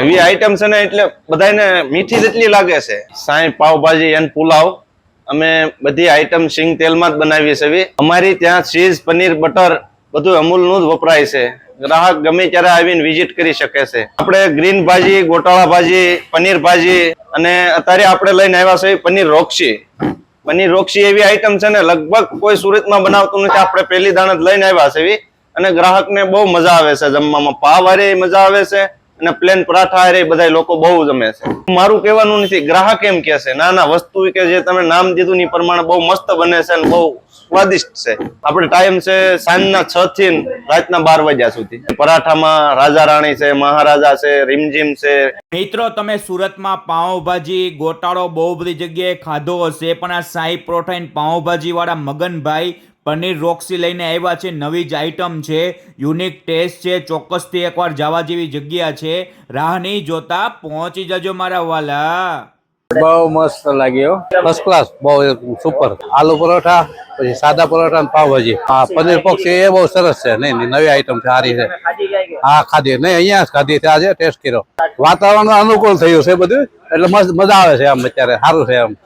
એવી આઈટમ છે ને એટલે બધાને મીઠી જેટલી લાગે છે. સાંઈ પાવભાજી અને પુલાવ અમે બધી આઈટમ સિંગ તેલમાં જ બનાવીએ છીએ. અમારી ત્યાં ચીઝ, પનીર, બટર બધું અમૂલનું જ વપરાય છે. ગ્રાહક ગમે ત્યારે આવીને વિઝિટ કરી શકે છે. આપણે ગ્રીન ભાજી, ગોટાળા ભાજી, પનીર ભાજી અને અત્યારે આપણે લઈને આવ્યા છે પનીર રોક્સી. પનીર રોક્સી એવી આઈટમ છે ને લગભગ કોઈ સુરતમાં બનાવતું નથી. આપણે પહેલી દાણ જ લઈને આવ્યા છે અને ગ્રાહકને બહુ મજા આવે છે જમવામાં. પાવ હારે મજા આવે છે અને પ્લેન પરાઠા હારે બધા લોકો બહુ જમે છે. મારું કહેવાનું નથી, ગ્રાહક એમ કે છે. ના વસ્તુ કે જે તમે નામ દીધું એ પ્રમાણે બહુ મસ્ત બને છે અને બહુ સ્વાદિષ્ટ છે. આપણે ટાઈમ છે સાંજના 6 થી રાતના 12 વાગ્યા સુધી. પરાઠામાં રાજા રાણી છે, મહારાજા છે, રીમઝીમ છે. મિત્રો, તમે સુરતમાં પાઉંભાજી ગોટાળો બહુ બધી જગ્યાએ ખાધો હશે, પણ આ સાઈ પરોઠા પાઉંભાજી વાળા મગનભાઈ પનીર રોક્સી લઈને આવ્યા છે. નવી જ આઈટમ છે, યુનિક ટેસ્ટ છે. ચોક્કસથી એકવાર જવા જેવી જગ્યા છે. રાહ નહીં જોતા, પહોંચી જજો મારા વાલા. બહુ મસ્ત લાગ્યો, ફર્સ્ટ ક્લાસ, બહુ સુપર. આલુ પરોઠા, પછી સાદા પરોઠા અને પાવભાજી. હા, પનીર પક્ષી એ બહુ સરસ છે. નહીં નવી આઈટમ છે, સારી છે. હા, ખાધી નહીં, અહીંયા જ ખાધી છે, આજે ટેસ્ટ કર્યો. વાતાવરણ અનુકૂળ થયું છે બધું, એટલે મસ્ત મજા આવે છે. આમ અત્યારે સારું છે. આમ